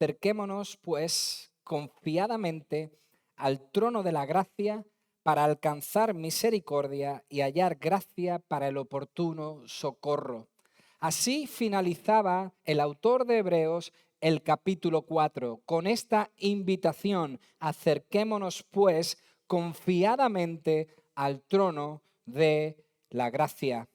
Acerquémonos, pues, confiadamente al trono de la gracia para alcanzar misericordia y hallar gracia para el oportuno socorro. Así finalizaba el autor de Hebreos el capítulo 4, con esta invitación: acerquémonos, pues, confiadamente al trono de la gracia.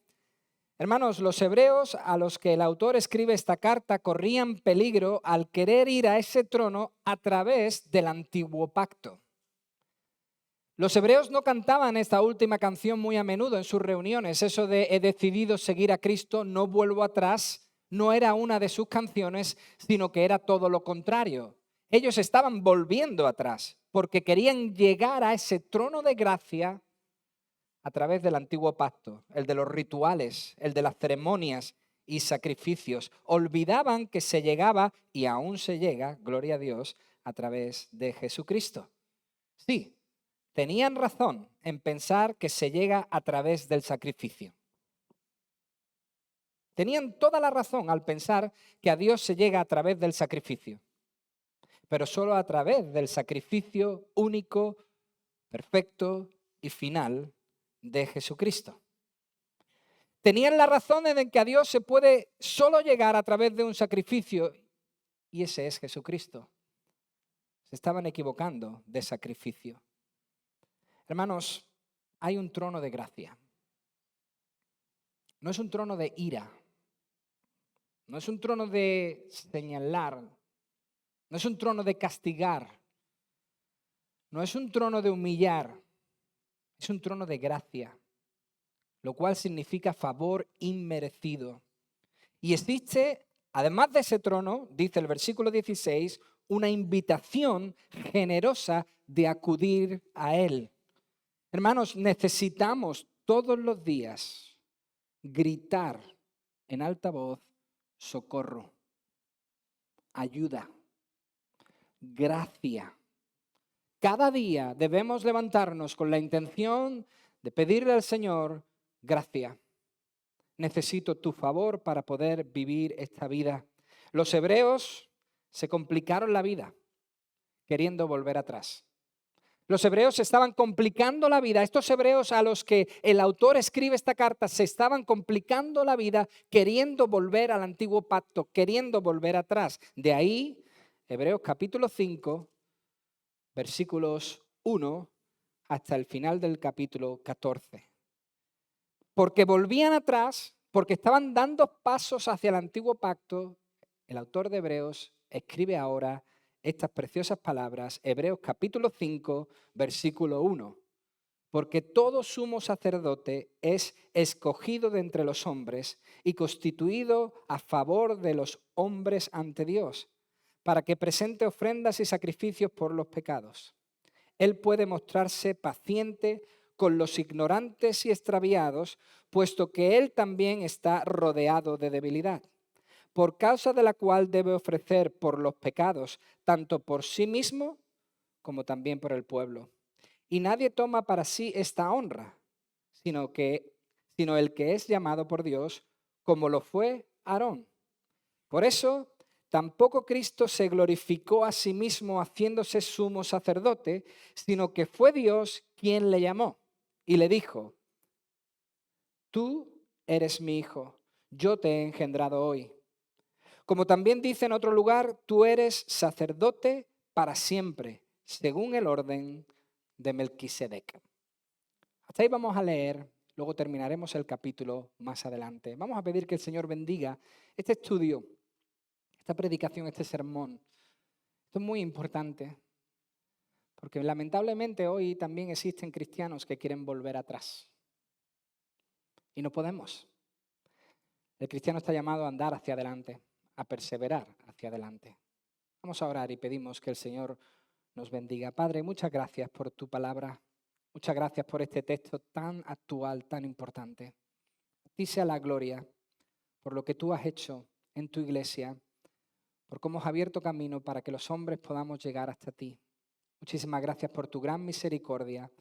Hermanos, los hebreos a los que el autor escribe esta carta corrían peligro al querer ir a ese trono a través del antiguo pacto. Los hebreos no cantaban esta última canción muy a menudo en sus reuniones. Eso de he decidido seguir a Cristo, no vuelvo atrás, no era una de sus canciones, sino que era todo lo contrario. Ellos estaban volviendo atrás porque querían llegar a ese trono de gracia a través del antiguo pacto, el de los rituales, el de las ceremonias y sacrificios. Olvidaban que se llegaba, y aún se llega, gloria a Dios, a través de Jesucristo. Sí, tenían razón en pensar que se llega a través del sacrificio. Tenían toda la razón al pensar que a Dios se llega a través del sacrificio, pero solo a través del sacrificio único, perfecto y final de Jesucristo. Tenían la razón en que a Dios se puede solo llegar a través de un sacrificio, y ese es Jesucristo. Se estaban equivocando de sacrificio. Hermanos, hay un trono de gracia. No es un trono de ira. No es un trono de señalar. No es un trono de castigar. No es un trono de humillar. Es un trono de gracia, lo cual significa favor inmerecido. Y existe, además de ese trono, dice el versículo 16, una invitación generosa de acudir a él. Hermanos, necesitamos todos los días gritar en alta voz: socorro, ayuda, gracia. Cada día debemos levantarnos con la intención de pedirle al Señor gracia. Necesito tu favor para poder vivir esta vida. Los hebreos se complicaron la vida queriendo volver atrás. Los hebreos se estaban complicando la vida. Estos hebreos a los que el autor escribe esta carta se estaban complicando la vida queriendo volver al antiguo pacto, queriendo volver atrás. De ahí, Hebreos capítulo 5, versículos 1 hasta el final del capítulo 14. Porque volvían atrás, porque estaban dando pasos hacia el antiguo pacto, el autor de Hebreos escribe ahora estas preciosas palabras, Hebreos capítulo 5, versículo 1. Porque todo sumo sacerdote es escogido de entre los hombres y constituido a favor de los hombres ante Dios, para que presente ofrendas y sacrificios por los pecados. Él puede mostrarse paciente con los ignorantes y extraviados, puesto que él también está rodeado de debilidad, por causa de la cual debe ofrecer por los pecados, tanto por sí mismo como también por el pueblo. Y nadie toma para sí esta honra, sino el que es llamado por Dios, como lo fue Aarón. Por eso, tampoco Cristo se glorificó a sí mismo haciéndose sumo sacerdote, sino que fue Dios quien le llamó y le dijo: tú eres mi hijo, yo te he engendrado hoy. Como también dice en otro lugar, tú eres sacerdote para siempre, según el orden de Melquisedec. Hasta ahí vamos a leer, luego terminaremos el capítulo más adelante. Vamos a pedir que el Señor bendiga este estudio, esta predicación, este sermón. Esto es muy importante, porque lamentablemente hoy también existen cristianos que quieren volver atrás. Y no podemos. El cristiano está llamado a andar hacia adelante, a perseverar hacia adelante. Vamos a orar y pedimos que el Señor nos bendiga. Padre, muchas gracias por tu palabra. Muchas gracias por este texto tan actual, tan importante. A ti sea la gloria por lo que tú has hecho en tu iglesia, por cómo has abierto camino para que los hombres podamos llegar hasta ti. Muchísimas gracias por tu gran misericordia.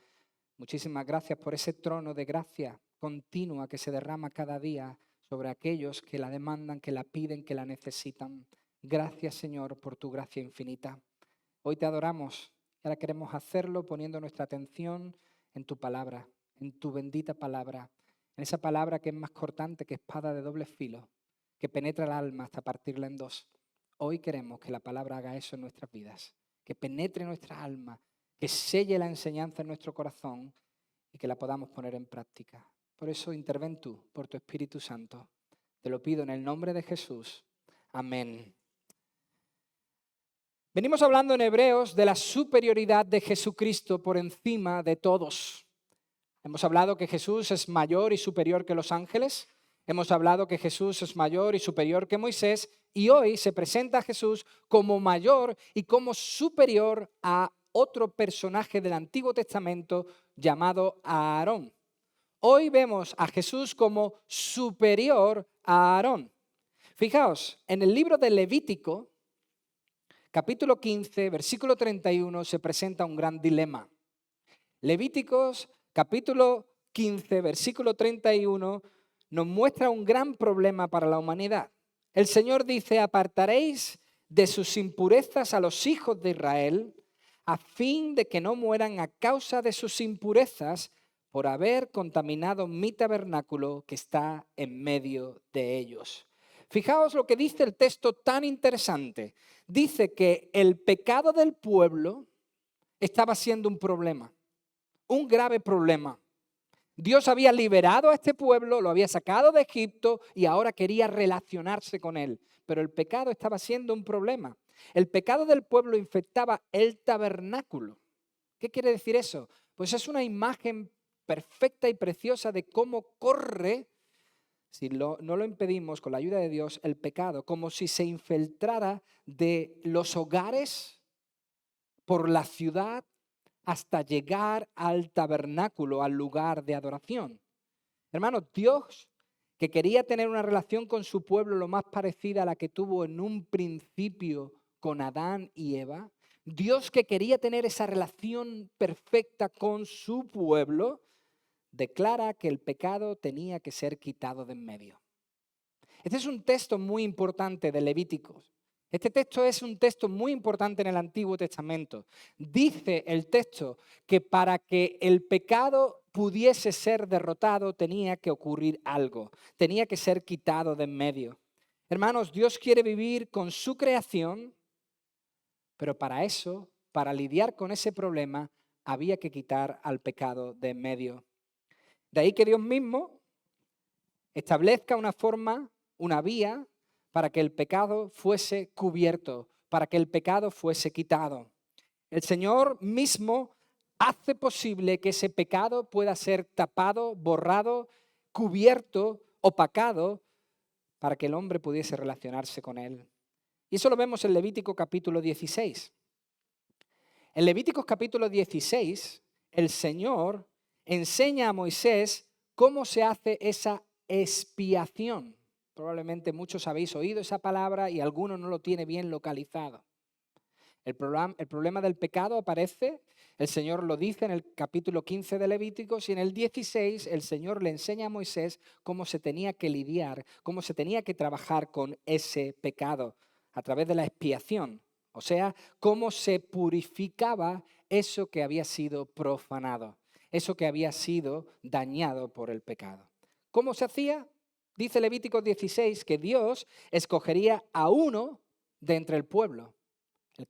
Muchísimas gracias por ese trono de gracia continua que se derrama cada día sobre aquellos que la demandan, que la piden, que la necesitan. Gracias, Señor, por tu gracia infinita. Hoy te adoramos y ahora queremos hacerlo poniendo nuestra atención en tu palabra, en tu bendita palabra, en esa palabra que es más cortante que espada de doble filo, que penetra el alma hasta partirla en dos. Hoy queremos que la palabra haga eso en nuestras vidas, que penetre nuestra alma, que selle la enseñanza en nuestro corazón y que la podamos poner en práctica. Por eso interven tú, por tu Espíritu Santo. Te lo pido en el nombre de Jesús. Amén. Venimos hablando en Hebreos de la superioridad de Jesucristo por encima de todos. Hemos hablado que Jesús es mayor y superior que los ángeles. Hemos hablado que Jesús es mayor y superior que Moisés. Y hoy se presenta a Jesús como mayor y como superior a otro personaje del Antiguo Testamento llamado Aarón. Hoy vemos a Jesús como superior a Aarón. Fijaos, en el libro de Levítico, capítulo 15, versículo 31, se presenta un gran dilema. Levíticos, capítulo 15, versículo 31, nos muestra un gran problema para la humanidad. El Señor dice, apartaréis de sus impurezas a los hijos de Israel, a fin de que no mueran a causa de sus impurezas por haber contaminado mi tabernáculo que está en medio de ellos. Fijaos lo que dice el texto tan interesante. Dice que el pecado del pueblo estaba siendo un problema, un grave problema. Dios había liberado a este pueblo, lo había sacado de Egipto y ahora quería relacionarse con él. Pero el pecado estaba siendo un problema. El pecado del pueblo infectaba el tabernáculo. ¿Qué quiere decir eso? Pues es una imagen perfecta y preciosa de cómo corre, si no lo impedimos con la ayuda de Dios, el pecado, como si se infiltrara de los hogares por la ciudad hasta llegar al tabernáculo, al lugar de adoración. Hermanos, Dios, que quería tener una relación con su pueblo lo más parecida a la que tuvo en un principio con Adán y Eva, Dios que quería tener esa relación perfecta con su pueblo, declara que el pecado tenía que ser quitado de en medio. Este es un texto muy importante de Levíticos. Este texto es un texto muy importante en el Antiguo Testamento. Dice el texto que para que el pecado pudiese ser derrotado tenía que ocurrir algo, tenía que ser quitado de en medio. Hermanos, Dios quiere vivir con su creación, pero para eso, para lidiar con ese problema, había que quitar al pecado de en medio. De ahí que Dios mismo establezca una forma, una vía para que el pecado fuese cubierto, para que el pecado fuese quitado. El Señor mismo hace posible que ese pecado pueda ser tapado, borrado, cubierto, opacado, para que el hombre pudiese relacionarse con él. Y eso lo vemos en Levítico capítulo 16. En Levítico capítulo 16, el Señor enseña a Moisés cómo se hace esa expiación. Probablemente muchos habéis oído esa palabra y alguno no lo tiene bien localizado. El problema del pecado aparece, el Señor lo dice en el capítulo 15 de Levíticos y en el 16 el Señor le enseña a Moisés cómo se tenía que lidiar, cómo se tenía que trabajar con ese pecado a través de la expiación. O sea, cómo se purificaba eso que había sido profanado, eso que había sido dañado por el pecado. ¿Cómo se hacía? Dice Levítico 16 que Dios escogería a uno de entre el pueblo.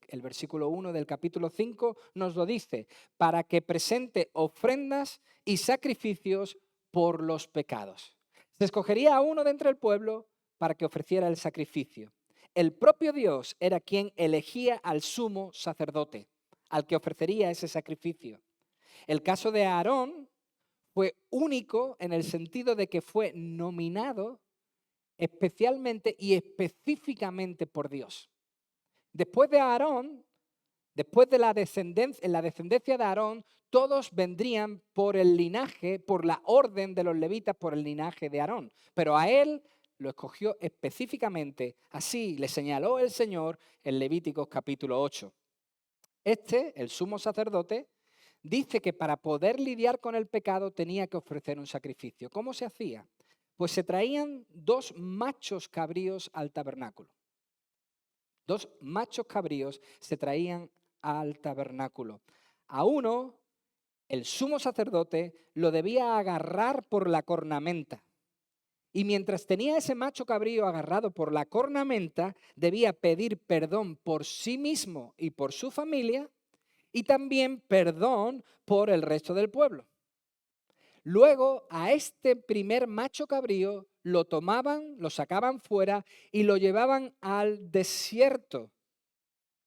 El versículo 1 del capítulo 5 nos lo dice, para que presente ofrendas y sacrificios por los pecados. Se escogería a uno de entre el pueblo para que ofreciera el sacrificio. El propio Dios era quien elegía al sumo sacerdote, al que ofrecería ese sacrificio. El caso de Aarón fue único en el sentido de que fue nominado especialmente y específicamente por Dios. Después de Aarón, después de la descendencia de Aarón, todos vendrían por el linaje, por la orden de los levitas, por el linaje de Aarón. Pero a él lo escogió específicamente, así le señaló el Señor en Levíticos capítulo 8. El sumo sacerdote, dice que para poder lidiar con el pecado tenía que ofrecer un sacrificio. ¿Cómo se hacía? Pues se traían 2 machos cabríos al tabernáculo. 2 machos cabríos se traían al tabernáculo. A uno, el sumo sacerdote lo debía agarrar por la cornamenta. Y mientras tenía ese macho cabrío agarrado por la cornamenta, debía pedir perdón por sí mismo y por su familia, y también perdón por el resto del pueblo. Luego, a este primer macho cabrío lo tomaban, lo sacaban fuera y lo llevaban al desierto.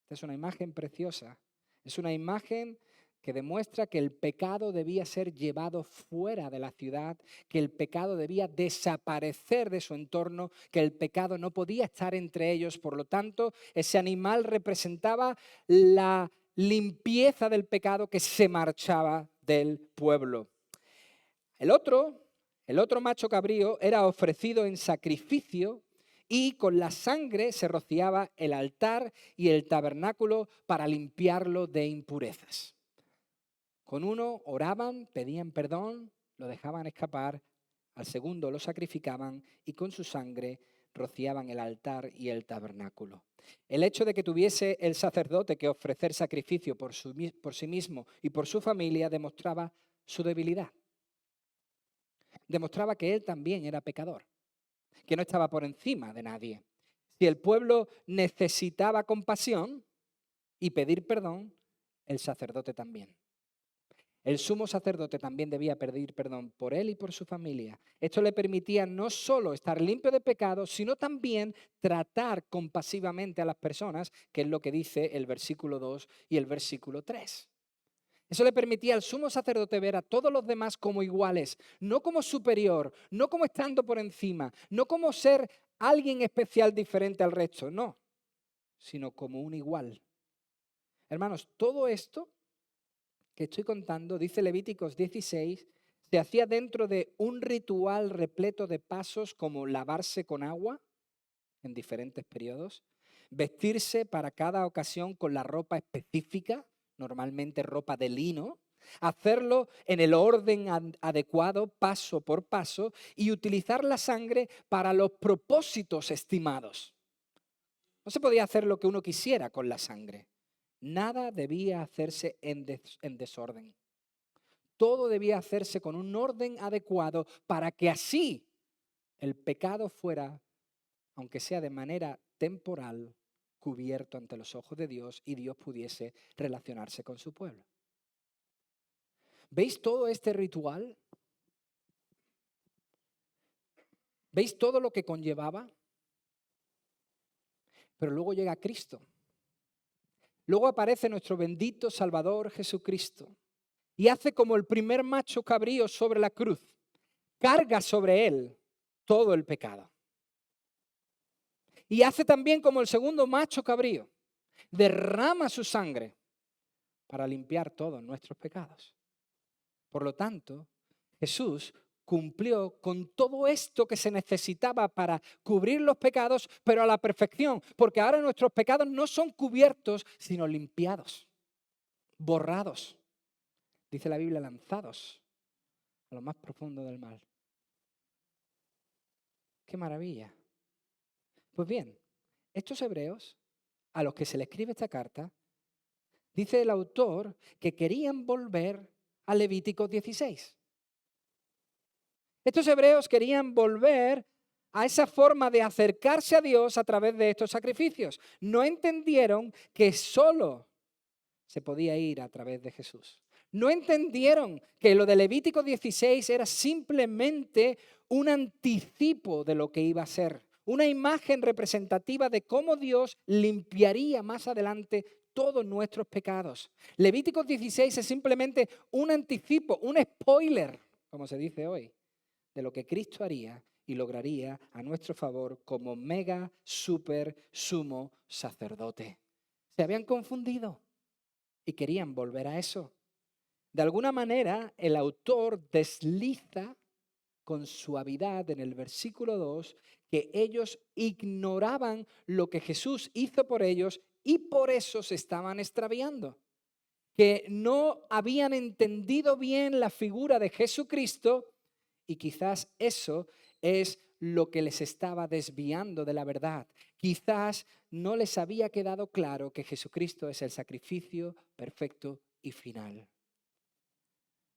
Esta es una imagen preciosa. Es una imagen que demuestra que el pecado debía ser llevado fuera de la ciudad, que el pecado debía desaparecer de su entorno, que el pecado no podía estar entre ellos. Por lo tanto, ese animal representaba la limpieza del pecado que se marchaba del pueblo. El otro macho cabrío era ofrecido en sacrificio y con la sangre se rociaba el altar y el tabernáculo para limpiarlo de impurezas. Con uno oraban, pedían perdón, lo dejaban escapar, al segundo lo sacrificaban y con su sangre rociaban el altar y el tabernáculo. El hecho de que tuviese el sacerdote que ofrecer sacrificio por sí mismo y por su familia demostraba su debilidad. Demostraba que él también era pecador, que no estaba por encima de nadie. Si el pueblo necesitaba compasión y pedir perdón, el sacerdote también. El sumo sacerdote también debía pedir perdón por él y por su familia. Esto le permitía no solo estar limpio de pecado, sino también tratar compasivamente a las personas, que es lo que dice el versículo 2 y el versículo 3. Eso le permitía al sumo sacerdote ver a todos los demás como iguales, no como superior, no como estando por encima, no como ser alguien especial diferente al resto, no, sino como un igual. Hermanos, todo esto que estoy contando, dice Levíticos 16, se hacía dentro de un ritual repleto de pasos como lavarse con agua en diferentes periodos, vestirse para cada ocasión con la ropa específica, normalmente ropa de lino, hacerlo en el orden adecuado, paso por paso, y utilizar la sangre para los propósitos estimados. No se podía hacer lo que uno quisiera con la sangre. Nada debía hacerse en desorden. Todo debía hacerse con un orden adecuado para que así el pecado fuera, aunque sea de manera temporal, cubierto ante los ojos de Dios y Dios pudiese relacionarse con su pueblo. ¿Veis todo este ritual? ¿Veis todo lo que conllevaba? Pero luego llega Cristo. Luego aparece nuestro bendito Salvador Jesucristo y hace como el primer macho cabrío sobre la cruz. Carga sobre él todo el pecado. Y hace también como el segundo macho cabrío. Derrama su sangre para limpiar todos nuestros pecados. Por lo tanto, Jesús cumplió con todo esto que se necesitaba para cubrir los pecados, pero a la perfección, porque ahora nuestros pecados no son cubiertos, sino limpiados, borrados. Dice la Biblia, lanzados a lo más profundo del mal. ¡Qué maravilla! Pues bien, estos hebreos, a los que se le escribe esta carta, dice el autor que querían volver a Levítico 16. Estos hebreos querían volver a esa forma de acercarse a Dios a través de estos sacrificios. No entendieron que solo se podía ir a través de Jesús. No entendieron que lo de Levítico 16 era simplemente un anticipo de lo que iba a ser, una imagen representativa de cómo Dios limpiaría más adelante todos nuestros pecados. Levítico 16 es simplemente un anticipo, un spoiler, como se dice hoy, de lo que Cristo haría y lograría a nuestro favor como mega, super, sumo sacerdote. Se habían confundido y querían volver a eso. De alguna manera, el autor desliza con suavidad en el versículo 2 que ellos ignoraban lo que Jesús hizo por ellos y por eso se estaban extraviando. Que no habían entendido bien la figura de Jesucristo y quizás eso es lo que les estaba desviando de la verdad. Quizás no les había quedado claro que Jesucristo es el sacrificio perfecto y final.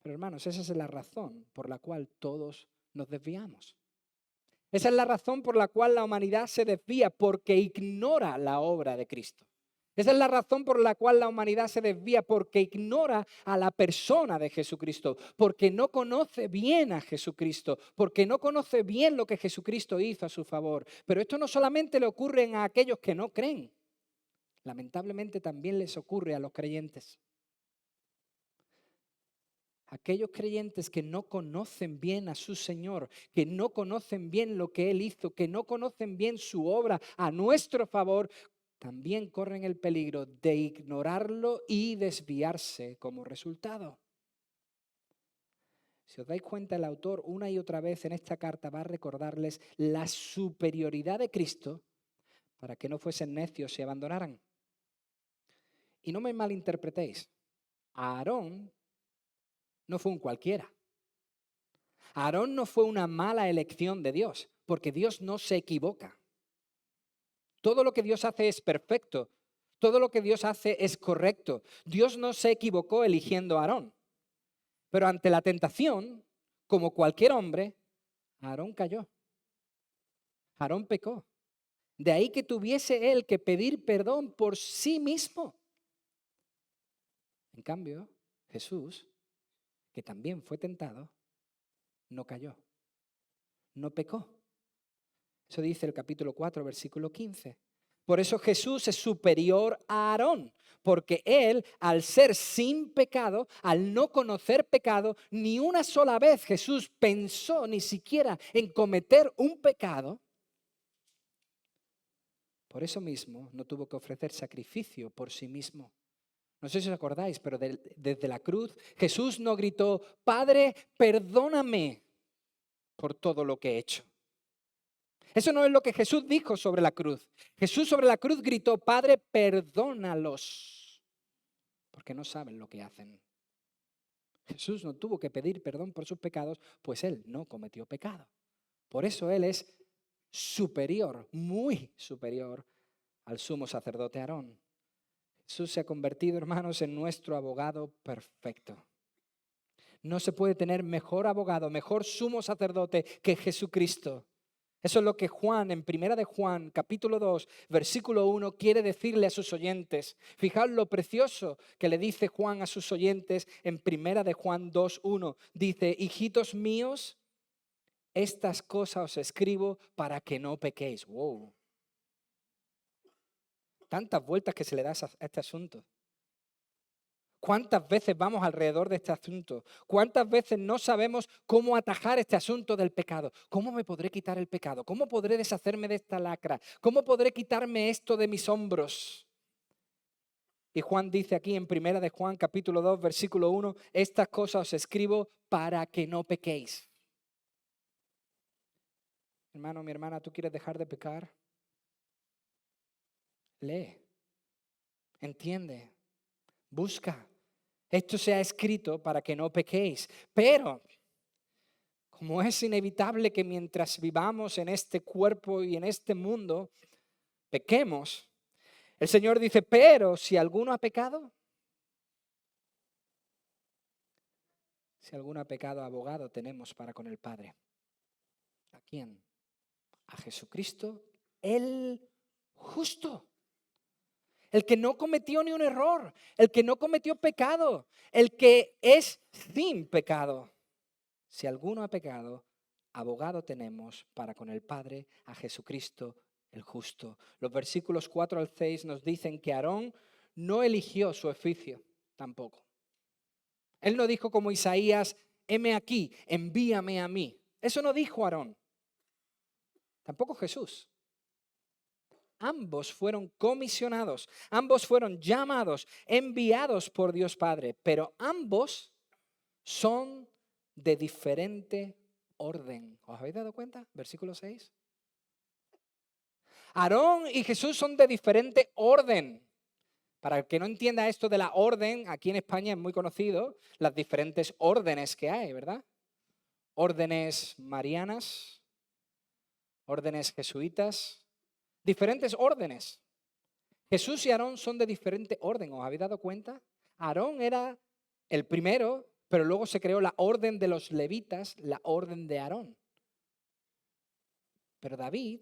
Pero hermanos, esa es la razón por la cual todos nos desviamos. Esa es la razón por la cual la humanidad se desvía, porque ignora la obra de Cristo. Esa es la razón por la cual la humanidad se desvía, porque ignora a la persona de Jesucristo, porque no conoce bien a Jesucristo, porque no conoce bien lo que Jesucristo hizo a su favor. Pero esto no solamente le ocurre a aquellos que no creen, lamentablemente también les ocurre a los creyentes. Aquellos creyentes que no conocen bien a su Señor, que no conocen bien lo que Él hizo, que no conocen bien su obra a nuestro favor, también corren el peligro de ignorarlo y desviarse como resultado. Si os dais cuenta, el autor una y otra vez en esta carta va a recordarles la superioridad de Cristo para que no fuesen necios y abandonaran. Y no me malinterpretéis, Aarón no fue un cualquiera. Aarón no fue una mala elección de Dios, porque Dios no se equivoca. Todo lo que Dios hace es perfecto. Todo lo que Dios hace es correcto. Dios no se equivocó eligiendo a Aarón. Pero ante la tentación, como cualquier hombre, Aarón cayó. Aarón pecó. De ahí que tuviese él que pedir perdón por sí mismo. En cambio, Jesús, que también fue tentado, no cayó. No pecó. Eso dice el capítulo 4, versículo 15. Por eso Jesús es superior a Aarón, porque él, al ser sin pecado, al no conocer pecado, ni una sola vez Jesús pensó ni siquiera en cometer un pecado. Por eso mismo no tuvo que ofrecer sacrificio por sí mismo. No sé si os acordáis, pero desde la cruz Jesús no gritó, Padre, perdóname por todo lo que he hecho. Eso no es lo que Jesús dijo sobre la cruz. Jesús sobre la cruz gritó, Padre, perdónalos, porque no saben lo que hacen. Jesús no tuvo que pedir perdón por sus pecados, pues Él no cometió pecado. Por eso Él es superior, muy superior al sumo sacerdote Aarón. Jesús se ha convertido, hermanos, en nuestro abogado perfecto. No se puede tener mejor abogado, mejor sumo sacerdote que Jesucristo. Eso es lo que Juan, en Primera de Juan, capítulo 2, versículo 1, quiere decirle a sus oyentes. Fijaos lo precioso que le dice Juan a sus oyentes en Primera de Juan 2, 1. Dice, hijitos míos, estas cosas os escribo para que no pequéis. Wow. Tantas vueltas que se le da a este asunto. ¿Cuántas veces vamos alrededor de este asunto? ¿Cuántas veces no sabemos cómo atajar este asunto del pecado? ¿Cómo me podré quitar el pecado? ¿Cómo podré deshacerme de esta lacra? ¿Cómo podré quitarme esto de mis hombros? Y Juan dice aquí en Primera de Juan, capítulo 2, versículo 1, estas cosas os escribo para que no pequéis. Hermano, mi hermana, ¿tú quieres dejar de pecar? Lee, entiende, busca. Esto se ha escrito para que no pequéis. Pero, como es inevitable que mientras vivamos en este cuerpo y en este mundo, pequemos, el Señor dice, pero si alguno ha pecado, si alguno ha pecado, abogado tenemos para con el Padre. ¿A quién? A Jesucristo, el justo. El que no cometió ni un error, el que no cometió pecado, el que es sin pecado. Si alguno ha pecado, abogado tenemos para con el Padre, a Jesucristo el justo. Los versículos 4 al 6 nos dicen que Aarón no eligió su oficio tampoco. Él no dijo como Isaías, heme aquí, envíame a mí. Eso no dijo Aarón. Tampoco Jesús. Ambos fueron comisionados, ambos fueron llamados, enviados por Dios Padre, pero ambos son de diferente orden. ¿Os habéis dado cuenta? Versículo 6. Aarón y Jesús son de diferente orden. Para el que no entienda esto de la orden, aquí en España es muy conocido las diferentes órdenes que hay, ¿verdad? Órdenes marianas, órdenes jesuitas, diferentes órdenes. Jesús y Aarón son de diferente orden, ¿os habéis dado cuenta? Aarón era el primero, pero luego se creó la orden de los levitas, la orden de Aarón. Pero David,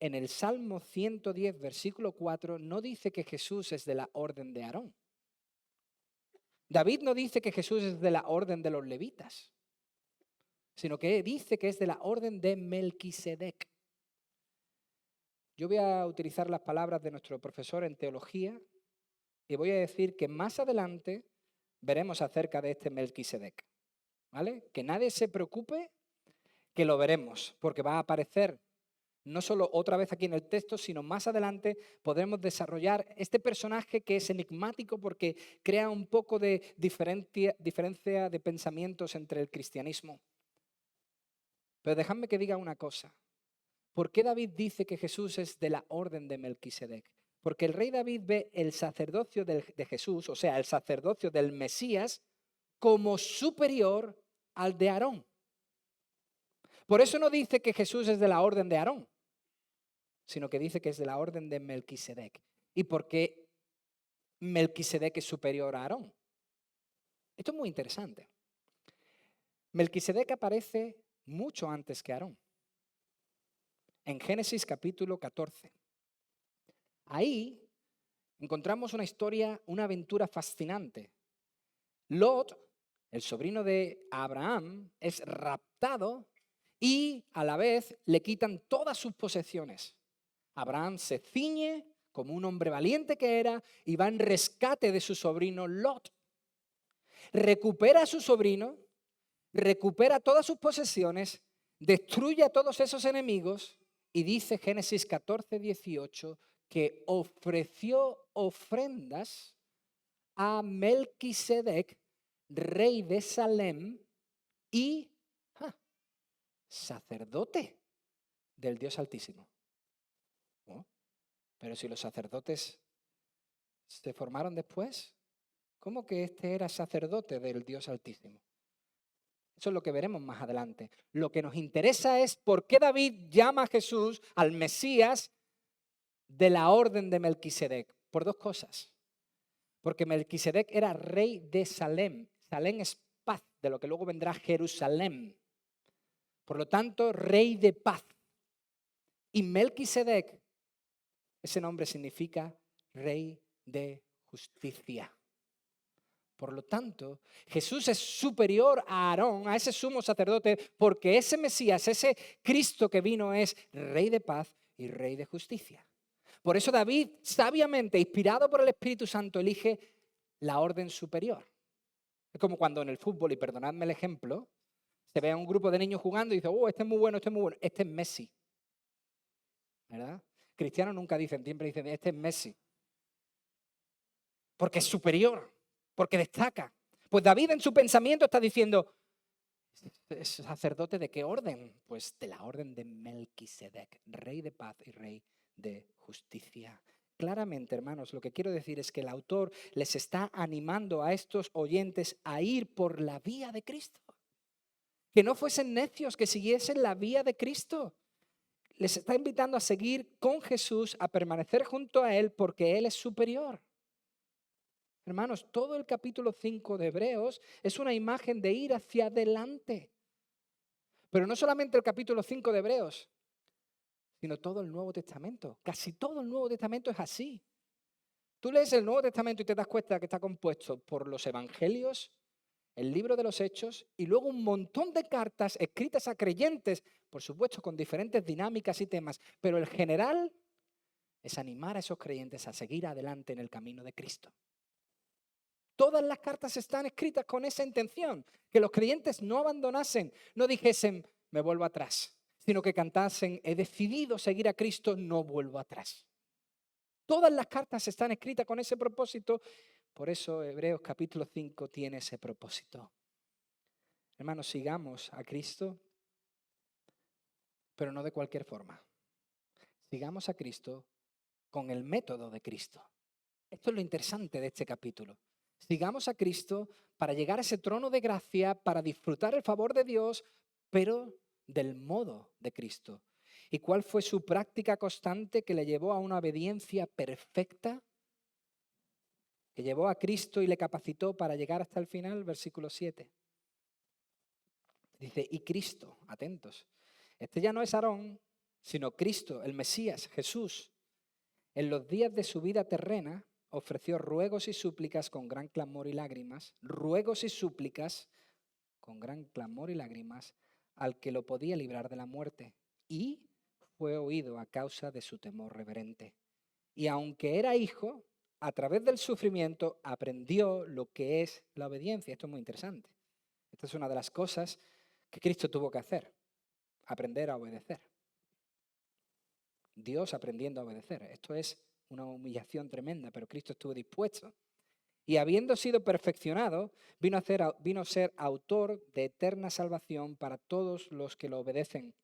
en el Salmo 110, versículo 4, no dice que Jesús es de la orden de Aarón. David no dice que Jesús es de la orden de los levitas, sino que dice que es de la orden de Melquisedec. Yo voy a utilizar las palabras de nuestro profesor en teología y voy a decir que más adelante veremos acerca de este Melquisedec, ¿vale? Que nadie se preocupe, que lo veremos, porque va a aparecer no solo otra vez aquí en el texto, sino más adelante podremos desarrollar este personaje que es enigmático porque crea un poco de diferencia de pensamientos entre el cristianismo. Pero dejadme que diga una cosa. ¿Por qué David dice que Jesús es de la orden de Melquisedec? Porque el rey David ve el sacerdocio de Jesús, o sea, el sacerdocio del Mesías, como superior al de Aarón. Por eso no dice que Jesús es de la orden de Aarón, sino que dice que es de la orden de Melquisedec. ¿Y por qué Melquisedec es superior a Aarón? Esto es muy interesante. Melquisedec aparece mucho antes que Aarón. En Génesis capítulo 14. Ahí encontramos una historia, una aventura fascinante. Lot, el sobrino de Abraham, es raptado y a la vez le quitan todas sus posesiones. Abraham se ciñe como un hombre valiente que era y va en rescate de su sobrino Lot. Recupera a su sobrino, recupera todas sus posesiones, destruye a todos esos enemigos y dice Génesis 14, 18 que ofreció ofrendas a Melquisedec, rey de Salem y sacerdote del Dios Altísimo. ¿Oh? Pero si los sacerdotes se formaron después, ¿cómo que este era sacerdote del Dios Altísimo? Eso es lo que veremos más adelante. Lo que nos interesa es por qué David llama a Jesús, al Mesías, de la orden de Melquisedec. Por dos cosas. Porque Melquisedec era rey de Salem. Salem es paz, de lo que luego vendrá Jerusalén. Por lo tanto, rey de paz. Y Melquisedec, ese nombre significa rey de justicia. Por lo tanto, Jesús es superior a Aarón, a ese sumo sacerdote, porque ese Mesías, ese Cristo que vino es rey de paz y rey de justicia. Por eso David, sabiamente, inspirado por el Espíritu Santo, elige la orden superior. Es como cuando en el fútbol, y perdonadme el ejemplo, se ve a un grupo de niños jugando y dice, este es muy bueno, este es muy bueno, este es Messi. ¿Verdad? Cristianos nunca dicen, siempre dicen, este es Messi. Porque es superior, porque destaca. Pues David en su pensamiento está diciendo, ¿es sacerdote de qué orden? Pues de la orden de Melquisedec, rey de paz y rey de justicia. Claramente, hermanos, lo que quiero decir es que el autor les está animando a estos oyentes a ir por la vía de Cristo. Que no fuesen necios, que siguiesen la vía de Cristo. Les está invitando a seguir con Jesús, a permanecer junto a Él porque Él es superior. Hermanos, todo el capítulo 5 de Hebreos es una imagen de ir hacia adelante. Pero no solamente el capítulo 5 de Hebreos, sino todo el Nuevo Testamento. Casi todo el Nuevo Testamento es así. Tú lees el Nuevo Testamento y te das cuenta que está compuesto por los evangelios, el libro de los Hechos y luego un montón de cartas escritas a creyentes, por supuesto con diferentes dinámicas y temas, pero el general es animar a esos creyentes a seguir adelante en el camino de Cristo. Todas las cartas están escritas con esa intención, que los creyentes no abandonasen, no dijesen, me vuelvo atrás, sino que cantasen, he decidido seguir a Cristo, no vuelvo atrás. Todas las cartas están escritas con ese propósito, por eso Hebreos capítulo 5 tiene ese propósito. Hermanos, sigamos a Cristo, pero no de cualquier forma. Sigamos a Cristo con el método de Cristo. Esto es lo interesante de este capítulo. Sigamos a Cristo para llegar a ese trono de gracia, para disfrutar el favor de Dios, pero del modo de Cristo. ¿Y cuál fue su práctica constante que le llevó a una obediencia perfecta? Que llevó a Cristo y le capacitó para llegar hasta el final, versículo 7. Dice, y Cristo, atentos, este ya no es Aarón, sino Cristo, el Mesías, Jesús. En los días de su vida terrena ofreció ruegos y súplicas con gran clamor y lágrimas, ruegos y súplicas con gran clamor y lágrimas al que lo podía librar de la muerte, y fue oído a causa de su temor reverente. Y aunque era hijo, a través del sufrimiento aprendió lo que es la obediencia. Esto es muy interesante. Esta es una de las cosas que Cristo tuvo que hacer, aprender a obedecer. Dios aprendiendo a obedecer. Esto es una humillación tremenda, pero Cristo estuvo dispuesto. Y habiendo sido perfeccionado, vino a ser autor de eterna salvación para todos los que lo obedecen.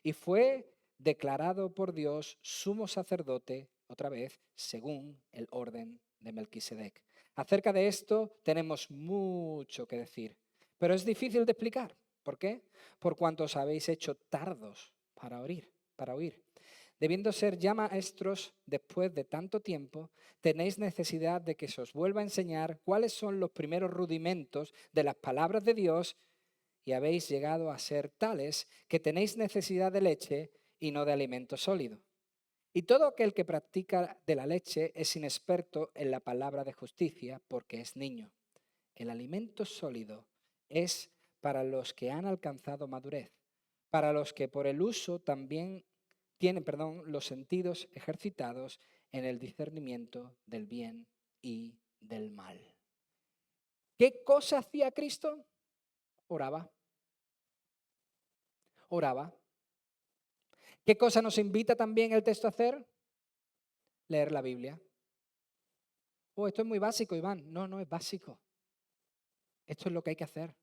Y fue declarado por Dios sumo sacerdote, otra vez, según el orden de Melquisedec. Acerca de esto tenemos mucho que decir, pero es difícil de explicar. ¿Por qué? Por cuanto os habéis hecho tardos para oír. Debiendo ser ya maestros después de tanto tiempo, tenéis necesidad de que se os vuelva a enseñar cuáles son los primeros rudimentos de las palabras de Dios, y habéis llegado a ser tales que tenéis necesidad de leche y no de alimento sólido. Y todo aquel que practica de la leche es inexperto en la palabra de justicia porque es niño. El alimento sólido es para los que han alcanzado madurez, para los que por el uso también tienen, los sentidos ejercitados en el discernimiento del bien y del mal. ¿Qué cosa hacía Cristo? Oraba. Oraba. ¿Qué cosa nos invita también el texto a hacer? Leer la Biblia. Oh, esto es muy básico, Iván. No, no es básico. Esto es lo que hay que hacer.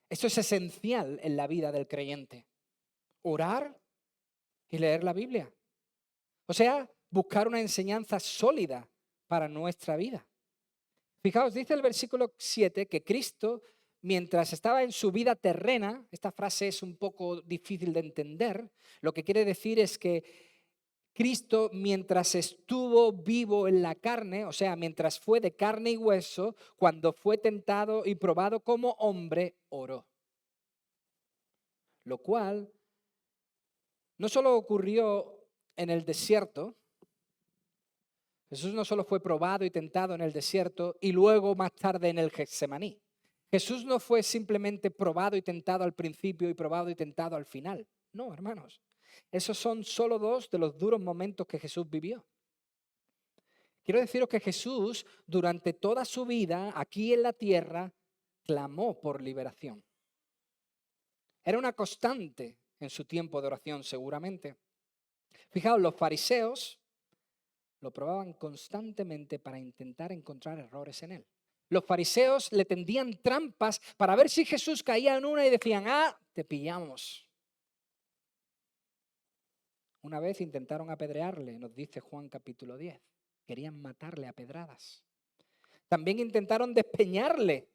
Esto es esencial en la vida del creyente. Orar y leer la Biblia. O sea, buscar una enseñanza sólida para nuestra vida. Fijaos, dice el versículo 7 que Cristo, mientras estaba en su vida terrena, esta frase es un poco difícil de entender, lo que quiere decir es que Cristo, mientras estuvo vivo en la carne, o sea, mientras fue de carne y hueso, cuando fue tentado y probado como hombre, oró. Lo cual no solo ocurrió en el desierto. Jesús no solo fue probado y tentado en el desierto y luego más tarde en el Getsemaní. Jesús no fue simplemente probado y tentado al principio y probado y tentado al final. No, hermanos. Esos son solo dos de los duros momentos que Jesús vivió. Quiero deciros que Jesús, durante toda su vida aquí en la tierra, clamó por liberación. Era una constante en su tiempo de oración, seguramente. Fijaos, los fariseos lo probaban constantemente para intentar encontrar errores en él. Los fariseos le tendían trampas para ver si Jesús caía en una y decían, te pillamos. Una vez intentaron apedrearle, nos dice Juan capítulo 10. Querían matarle a pedradas. También intentaron despeñarle,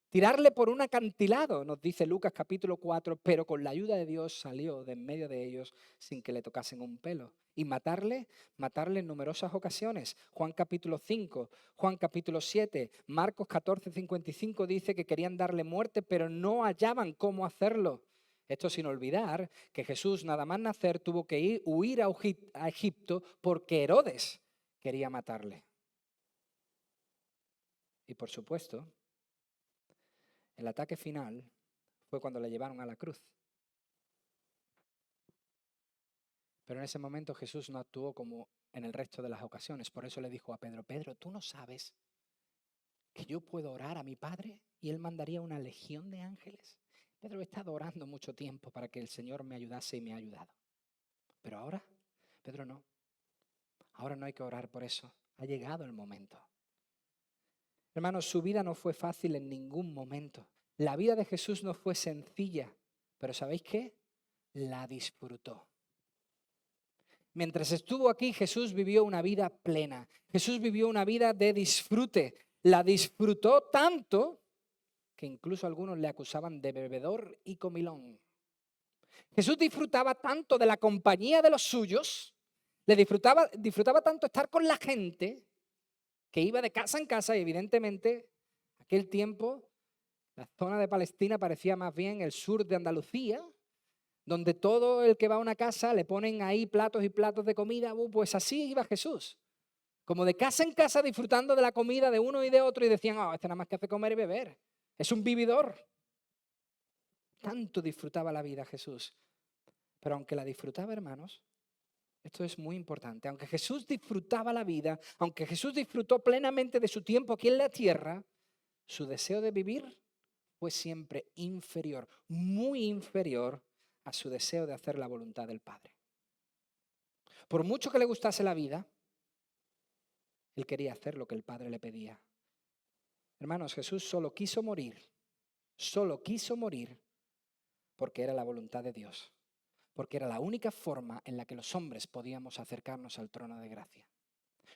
tirarle por un acantilado, nos dice Lucas capítulo 4, pero con la ayuda de Dios salió de en medio de ellos sin que le tocasen un pelo. Y matarle en numerosas ocasiones. Juan capítulo 5, Juan capítulo 7, Marcos 14, 55 dice que querían darle muerte, pero no hallaban cómo hacerlo. Esto sin olvidar que Jesús nada más nacer tuvo que huir a Egipto porque Herodes quería matarle. Y por supuesto, el ataque final fue cuando le llevaron a la cruz. Pero en ese momento Jesús no actuó como en el resto de las ocasiones. Por eso le dijo a Pedro, Pedro, ¿tú no sabes que yo puedo orar a mi Padre y Él mandaría una legión de ángeles? Pedro, he estado orando mucho tiempo para que el Señor me ayudase y me ha ayudado. Pero ahora, Pedro, no. Ahora no hay que orar por eso. Ha llegado el momento. Hermanos, su vida no fue fácil en ningún momento. La vida de Jesús no fue sencilla. Pero ¿sabéis qué? La disfrutó. Mientras estuvo aquí, Jesús vivió una vida plena. Jesús vivió una vida de disfrute. La disfrutó tanto que incluso algunos le acusaban de bebedor y comilón. Jesús disfrutaba tanto de la compañía de los suyos, disfrutaba tanto estar con la gente, que iba de casa en casa y evidentemente aquel tiempo la zona de Palestina parecía más bien el sur de Andalucía, donde todo el que va a una casa le ponen ahí platos y platos de comida. Pues así iba Jesús, como de casa en casa disfrutando de la comida de uno y de otro y decían, este nada más que hace comer y beber, es un vividor. Tanto disfrutaba la vida Jesús. Pero aunque la disfrutaba, hermanos, esto es muy importante, aunque Jesús disfrutaba la vida, aunque Jesús disfrutó plenamente de su tiempo aquí en la tierra, su deseo de vivir fue siempre inferior, muy inferior a su deseo de hacer la voluntad del Padre. Por mucho que le gustase la vida, él quería hacer lo que el Padre le pedía. Hermanos, Jesús solo quiso morir porque era la voluntad de Dios, porque era la única forma en la que los hombres podíamos acercarnos al trono de gracia.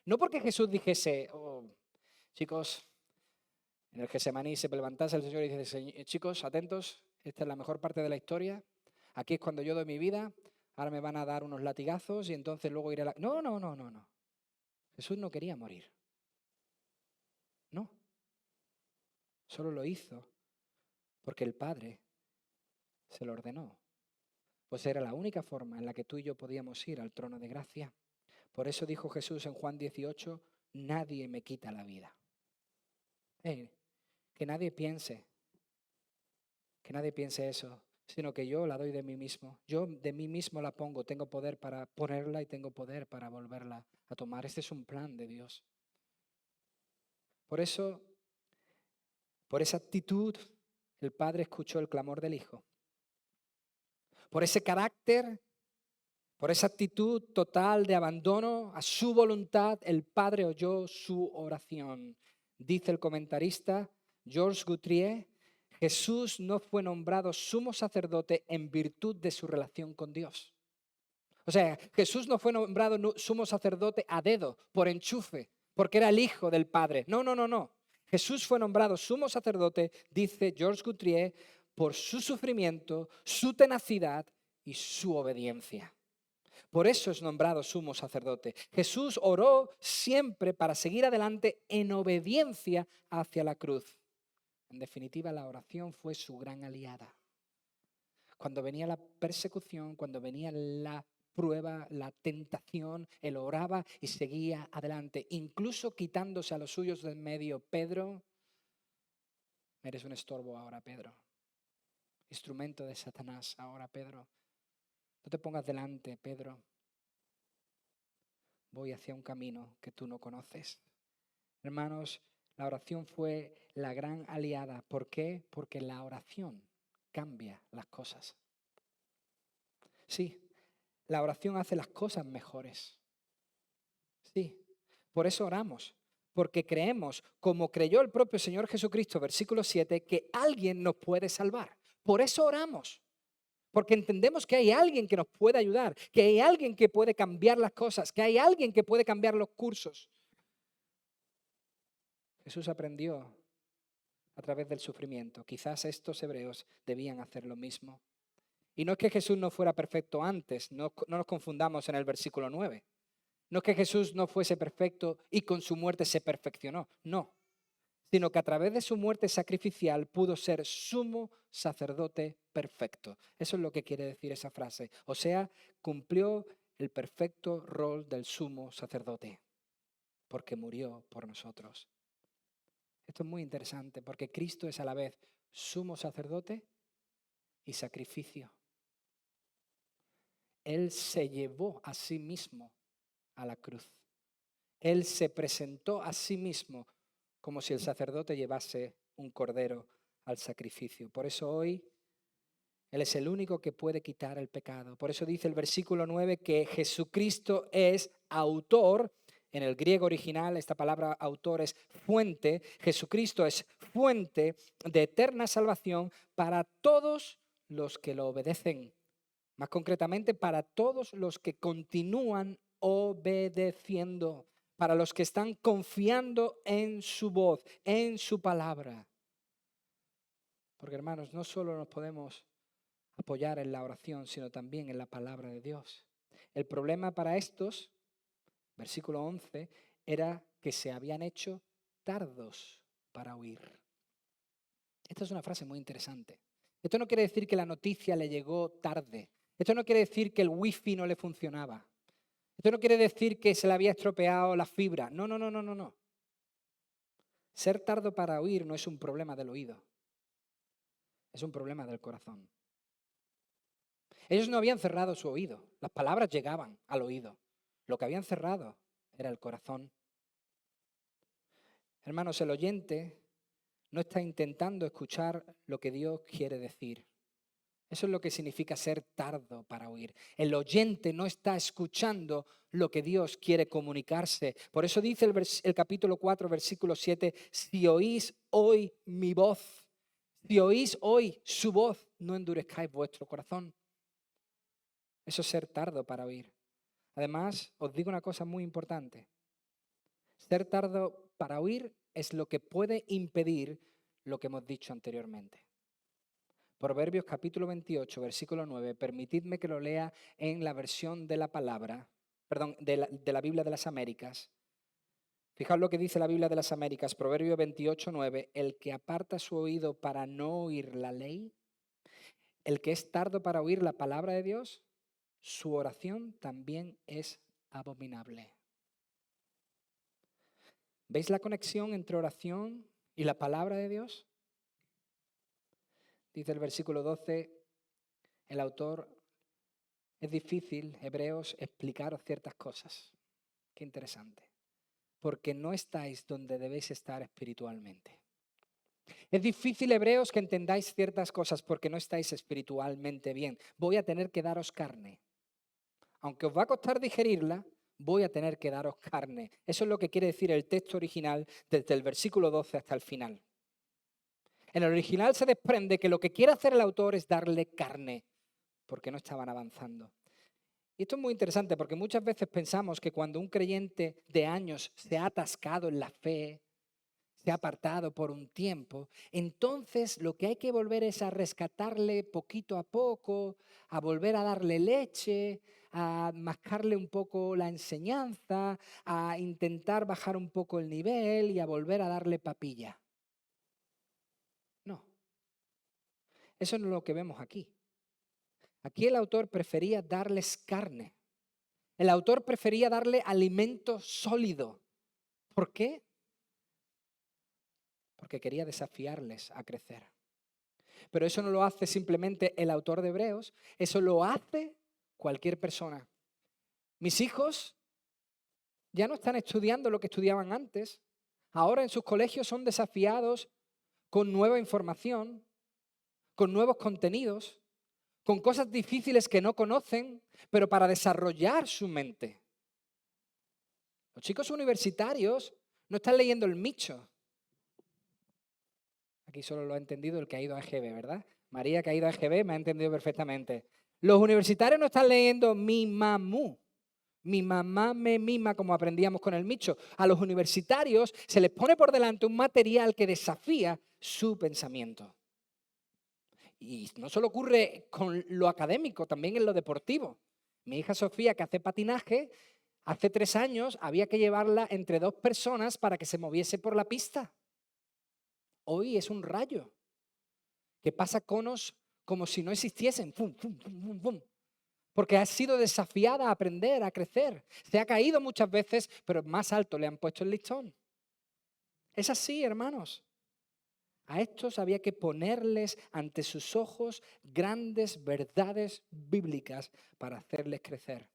No porque Jesús dijese, chicos, en el Getsemaní se levantase el Señor y dice, chicos, atentos, esta es la mejor parte de la historia, aquí es cuando yo doy mi vida, ahora me van a dar unos latigazos y entonces luego iré a la... No. Jesús no quería morir. No. Solo lo hizo porque el Padre se lo ordenó. Pues era la única forma en la que tú y yo podíamos ir al trono de gracia. Por eso dijo Jesús en Juan 18, nadie me quita la vida. Que nadie piense eso, sino que yo la doy de mí mismo. Yo de mí mismo la pongo, tengo poder para ponerla y tengo poder para volverla a tomar. Este es un plan de Dios. Por eso, por esa actitud, el Padre escuchó el clamor del Hijo. Por ese carácter, por esa actitud total de abandono a su voluntad, el Padre oyó su oración. Dice el comentarista Georges Guthrie, Jesús no fue nombrado sumo sacerdote en virtud de su relación con Dios. O sea, Jesús no fue nombrado sumo sacerdote a dedo, por enchufe, porque era el Hijo del Padre. No. Jesús fue nombrado sumo sacerdote, dice Georges Guthrie, por su sufrimiento, su tenacidad y su obediencia. Por eso es nombrado sumo sacerdote. Jesús oró siempre para seguir adelante en obediencia hacia la cruz. En definitiva, la oración fue su gran aliada. Cuando venía la persecución, cuando venía la prueba, la tentación, él oraba y seguía adelante, incluso quitándose a los suyos del medio. Pedro, eres un estorbo ahora, Pedro. Instrumento de Satanás ahora, Pedro. No te pongas delante, Pedro. Voy hacia un camino que tú no conoces. Hermanos, la oración fue la gran aliada. ¿Por qué? Porque la oración cambia las cosas. Sí, la oración hace las cosas mejores. Sí, por eso oramos. Porque creemos, como creyó el propio Señor Jesucristo, versículo 7, que alguien nos puede salvar. Por eso oramos. Porque entendemos que hay alguien que nos puede ayudar, que hay alguien que puede cambiar las cosas, que hay alguien que puede cambiar los cursos. Jesús aprendió a través del sufrimiento. Quizás estos hebreos debían hacer lo mismo. Y no es que Jesús no fuera perfecto antes, no nos confundamos en el versículo 9. No es que Jesús no fuese perfecto y con su muerte se perfeccionó, no. Sino que a través de su muerte sacrificial pudo ser sumo sacerdote perfecto. Eso es lo que quiere decir esa frase. O sea, cumplió el perfecto rol del sumo sacerdote, porque murió por nosotros. Esto es muy interesante, porque Cristo es a la vez sumo sacerdote y sacrificio. Él se llevó a sí mismo a la cruz. Él se presentó a sí mismo como si el sacerdote llevase un cordero al sacrificio. Por eso hoy Él es el único que puede quitar el pecado. Por eso dice el versículo 9 que Jesucristo es autor. En el griego original esta palabra autor es fuente. Jesucristo es fuente de eterna salvación para todos los que lo obedecen. Más concretamente, para todos los que continúan obedeciendo, para los que están confiando en su voz, en su palabra. Porque hermanos, no solo nos podemos apoyar en la oración, sino también en la palabra de Dios. El problema para estos, versículo 11, era que se habían hecho tardos para oír. Esta es una frase muy interesante. Esto no quiere decir que la noticia le llegó tarde. Esto no quiere decir que el wifi no le funcionaba. Esto no quiere decir que se le había estropeado la fibra. No, no, no, no, no, no. Ser tardo para oír no es un problema del oído. Es un problema del corazón. Ellos no habían cerrado su oído. Las palabras llegaban al oído. Lo que habían cerrado era el corazón. Hermanos, el oyente no está intentando escuchar lo que Dios quiere decir. Eso es lo que significa ser tardo para oír. El oyente no está escuchando lo que Dios quiere comunicarse. Por eso dice el capítulo 4, versículo 7, si oís hoy mi voz, si oís hoy su voz, no endurezcáis vuestro corazón. Eso es ser tardo para oír. Además, os digo una cosa muy importante. Ser tardo para oír es lo que puede impedir lo que hemos dicho anteriormente. Proverbios capítulo 28, versículo 9. Permitidme que lo lea en la versión de la palabra, perdón, de la Biblia de las Américas. Fijaos lo que dice la Biblia de las Américas, Proverbios 28, 9. El que aparta su oído para no oír la ley, el que es tardo para oír la palabra de Dios, su oración también es abominable. ¿Veis la conexión entre oración y la palabra de Dios? Dice el versículo 12, el autor, es difícil, Hebreos, explicaros ciertas cosas. Qué interesante. Porque no estáis donde debéis estar espiritualmente. Es difícil, Hebreos, que entendáis ciertas cosas porque no estáis espiritualmente bien. Voy a tener que daros carne. Aunque os va a costar digerirla, voy a tener que daros carne. Eso es lo que quiere decir el texto original desde el versículo 12 hasta el final. En el original se desprende que lo que quiere hacer el autor es darle carne, porque no estaban avanzando. Y esto es muy interesante porque muchas veces pensamos que cuando un creyente de años se ha atascado en la fe, se ha apartado por un tiempo, entonces lo que hay que volver es a rescatarle poquito a poco, a volver a darle leche, a mascarle un poco la enseñanza, a intentar bajar un poco el nivel y a volver a darle papilla. No, eso no es lo que vemos aquí. Aquí el autor prefería darles carne. El autor prefería darle alimento sólido. ¿Por qué? Porque quería desafiarles a crecer. Pero eso no lo hace simplemente el autor de Hebreos, eso lo hace cualquier persona. Mis hijos ya no están estudiando lo que estudiaban antes. Ahora en sus colegios son desafiados con nueva información, con nuevos contenidos, con cosas difíciles que no conocen, pero para desarrollar su mente. Los chicos universitarios no están leyendo el Micho. Aquí solo lo ha entendido el que ha ido a EGB, ¿verdad? María, que ha ido a EGB, me ha entendido perfectamente. Los universitarios no están leyendo mi mamú. Mi mamá me mima, como aprendíamos con el Micho. A los universitarios se les pone por delante un material que desafía su pensamiento. Y no solo ocurre con lo académico, también en lo deportivo. Mi hija Sofía, que hace patinaje, hace 3 años había que llevarla entre 2 personas para que se moviese por la pista. Hoy es un rayo que pasa conos como si no existiesen. ¡Fum, fum, fum, fum, fum! Porque ha sido desafiada a aprender, a crecer. Se ha caído muchas veces, pero más alto le han puesto el listón. Es así, hermanos. A estos había que ponerles ante sus ojos grandes verdades bíblicas para hacerles crecer.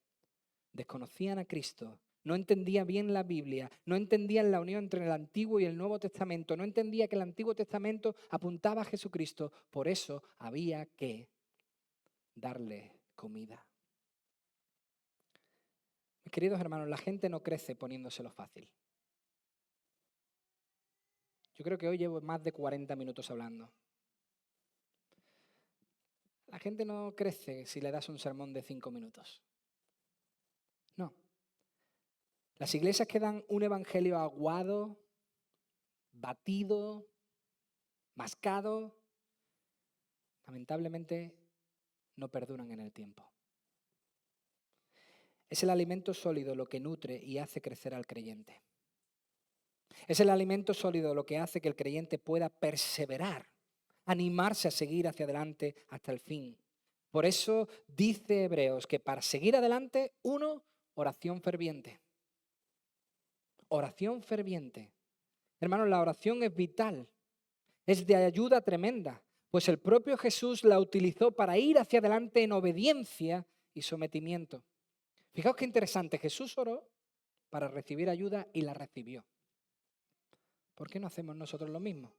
Desconocían a Cristo, no entendían bien la Biblia, no entendían la unión entre el Antiguo y el Nuevo Testamento, no entendían que el Antiguo Testamento apuntaba a Jesucristo. Por eso había que darle comida. Mis queridos hermanos, la gente no crece poniéndoselo fácil. Yo creo que hoy llevo más de 40 minutos hablando. La gente no crece si le das un sermón de 5 minutos. No. Las iglesias que dan un evangelio aguado, batido, mascado, lamentablemente no perduran en el tiempo. Es el alimento sólido lo que nutre y hace crecer al creyente. Es el alimento sólido lo que hace que el creyente pueda perseverar, animarse a seguir hacia adelante hasta el fin. Por eso dice Hebreos que para seguir adelante, oración ferviente. Oración ferviente. Hermanos, la oración es vital, es de ayuda tremenda, pues el propio Jesús la utilizó para ir hacia adelante en obediencia y sometimiento. Fijaos qué interesante, Jesús oró para recibir ayuda y la recibió. ¿Por qué no hacemos nosotros lo mismo?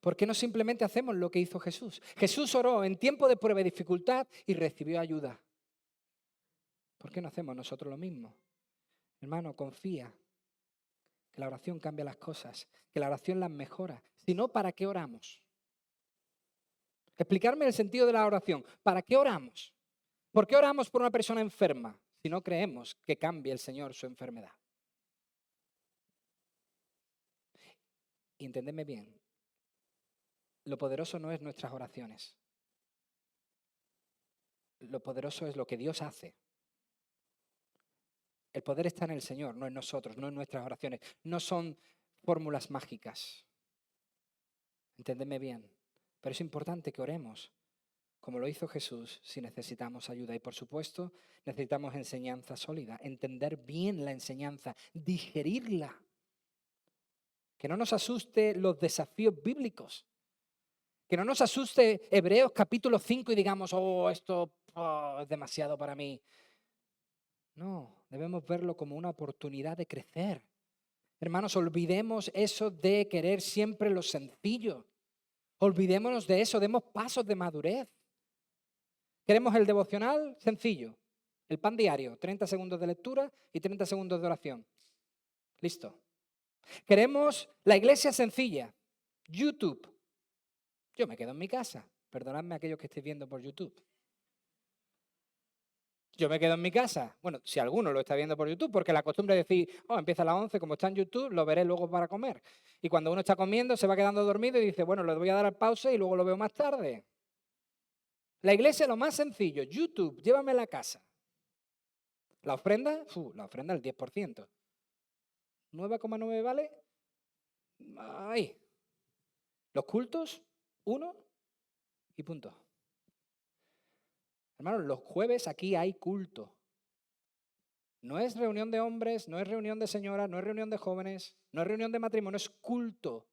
¿Por qué no simplemente hacemos lo que hizo Jesús? Jesús oró en tiempo de prueba y dificultad y recibió ayuda. ¿Por qué no hacemos nosotros lo mismo? Hermano, confía que la oración cambia las cosas, que la oración las mejora. Si no, ¿para qué oramos? Explicarme el sentido de la oración. ¿Para qué oramos? ¿Por qué oramos por una persona enferma si no creemos que cambie el Señor su enfermedad? Y entendedme bien, lo poderoso no es nuestras oraciones. Lo poderoso es lo que Dios hace. El poder está en el Señor, no en nosotros, no en nuestras oraciones. No son fórmulas mágicas. Entendedme bien. Pero es importante que oremos, como lo hizo Jesús, si necesitamos ayuda. Y por supuesto, necesitamos enseñanza sólida, entender bien la enseñanza, digerirla. Que no nos asuste los desafíos bíblicos. Que no nos asuste Hebreos capítulo 5 y digamos, esto es demasiado para mí. No, debemos verlo como una oportunidad de crecer. Hermanos, olvidemos eso de querer siempre lo sencillo. Olvidémonos de eso, demos pasos de madurez. Queremos el devocional sencillo, el pan diario, 30 segundos de lectura y 30 segundos de oración. Listo. Queremos la iglesia sencilla, YouTube. Yo me quedo en mi casa. Perdonadme a aquellos que estéis viendo por YouTube. Yo me quedo en mi casa. Bueno, si alguno lo está viendo por YouTube, porque la costumbre es decir, empieza a las 11, como está en YouTube, lo veré luego para comer. Y cuando uno está comiendo, se va quedando dormido y dice, bueno, le voy a dar al pause y luego lo veo más tarde. La iglesia es lo más sencillo. YouTube, llévame a la casa. La ofrenda, el 10%. 9,9 vale. Ahí. Los cultos, 1 y punto. Hermanos, los jueves aquí hay culto. No es reunión de hombres, no es reunión de señoras, no es reunión de jóvenes, no es reunión de matrimonio, es culto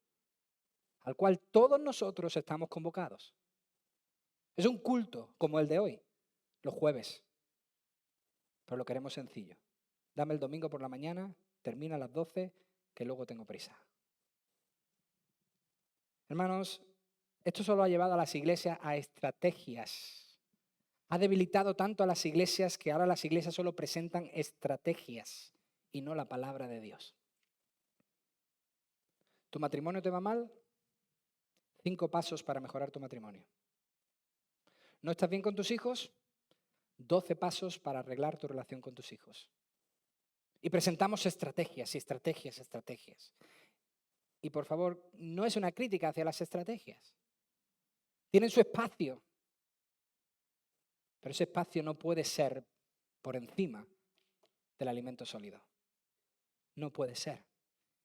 al cual todos nosotros estamos convocados. Es un culto como el de hoy, los jueves, pero lo queremos sencillo. Dame el domingo por la mañana, termina a las 12, que luego tengo prisa. Hermanos, esto solo ha llevado a las iglesias a estrategias. Ha debilitado tanto a las iglesias que ahora las iglesias solo presentan estrategias y no la palabra de Dios. ¿Tu matrimonio te va mal? 5 pasos para mejorar tu matrimonio. ¿No estás bien con tus hijos? 12 pasos para arreglar tu relación con tus hijos. Y presentamos estrategias y estrategias, estrategias. Y por favor, no es una crítica hacia las estrategias. Tienen su espacio. Pero ese espacio no puede ser por encima del alimento sólido. No puede ser.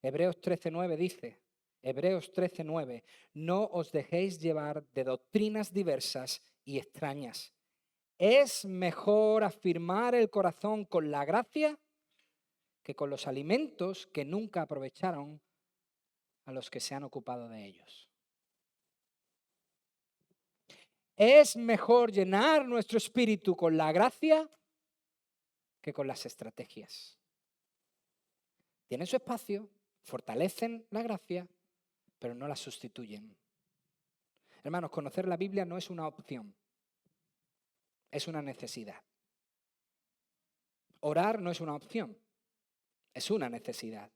Hebreos 13:9 dice, Hebreos 13:9, no os dejéis llevar de doctrinas diversas y extrañas. Es mejor afirmar el corazón con la gracia que con los alimentos que nunca aprovecharon a los que se han ocupado de ellos. Es mejor llenar nuestro espíritu con la gracia que con las estrategias. Tienen su espacio, fortalecen la gracia, pero no la sustituyen. Hermanos, conocer la Biblia no es una opción, es una necesidad. Orar no es una opción, es una necesidad.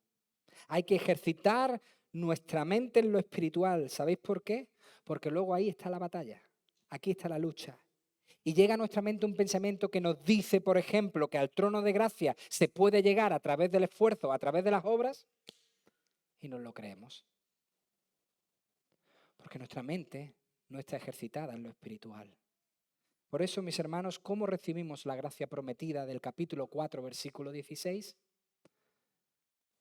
Hay que ejercitar nuestra mente en lo espiritual. ¿Sabéis por qué? Porque luego ahí está la batalla, aquí está la lucha. Y llega a nuestra mente un pensamiento que nos dice, por ejemplo, que al trono de gracia se puede llegar a través del esfuerzo, a través de las obras, y nos lo creemos. Porque nuestra mente no está ejercitada en lo espiritual. Por eso, mis hermanos, ¿cómo recibimos la gracia prometida del capítulo 4, versículo 16?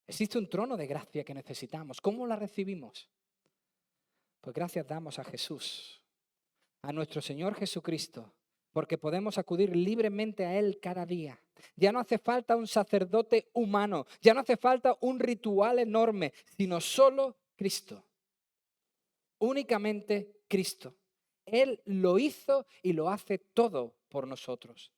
Existe un trono de gracia que necesitamos. ¿Cómo la recibimos? Pues gracias damos a Jesús, a nuestro Señor Jesucristo, porque podemos acudir libremente a Él cada día. Ya no hace falta un sacerdote humano, ya no hace falta un ritual enorme, sino solo Cristo. Únicamente Cristo. Él lo hizo y lo hace todo por nosotros.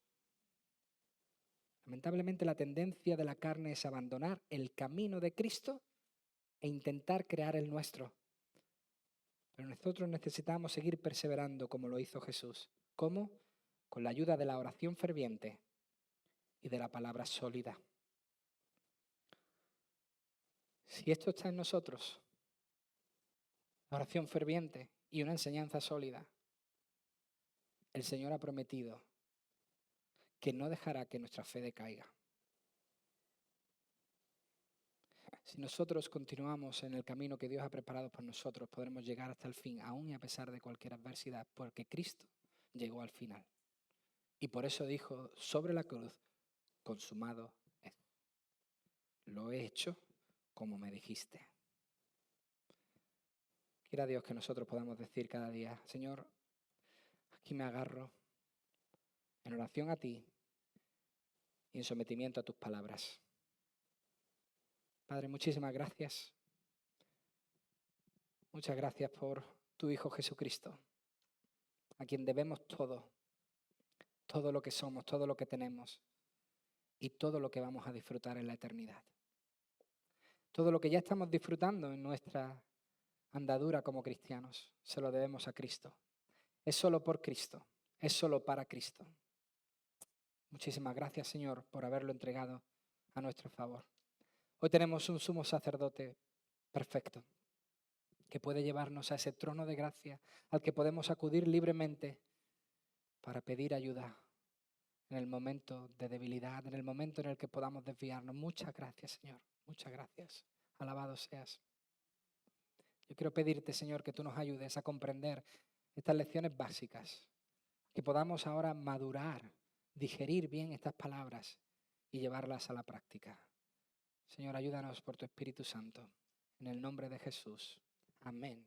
Lamentablemente la tendencia de la carne es abandonar el camino de Cristo e intentar crear el nuestro. Pero nosotros necesitamos seguir perseverando como lo hizo Jesús. ¿Cómo? Con la ayuda de la oración ferviente y de la palabra sólida. Si esto está en nosotros, la oración ferviente y una enseñanza sólida, el Señor ha prometido que no dejará que nuestra fe decaiga. Si nosotros continuamos en el camino que Dios ha preparado por nosotros, podremos llegar hasta el fin, aún y a pesar de cualquier adversidad, porque Cristo llegó al final. Y por eso dijo sobre la cruz, consumado es. Lo he hecho como me dijiste. Quiera Dios que nosotros podamos decir cada día, Señor, aquí me agarro en oración a ti y en sometimiento a tus palabras. Padre, muchísimas gracias. Muchas gracias por tu Hijo Jesucristo, a quien debemos todo lo que somos, todo lo que tenemos y todo lo que vamos a disfrutar en la eternidad. Todo lo que ya estamos disfrutando en nuestra andadura como cristianos, se lo debemos a Cristo. Es solo por Cristo, es solo para Cristo. Muchísimas gracias, Señor, por haberlo entregado a nuestro favor. Hoy tenemos un sumo sacerdote perfecto, que puede llevarnos a ese trono de gracia al que podemos acudir libremente para pedir ayuda en el momento de debilidad, en el momento en el que podamos desviarnos. Muchas gracias, Señor. Muchas gracias. Alabado seas. Yo quiero pedirte, Señor, que tú nos ayudes a comprender estas lecciones básicas, que podamos ahora madurar, digerir bien estas palabras y llevarlas a la práctica. Señor, ayúdanos por tu Espíritu Santo. En el nombre de Jesús. Amén.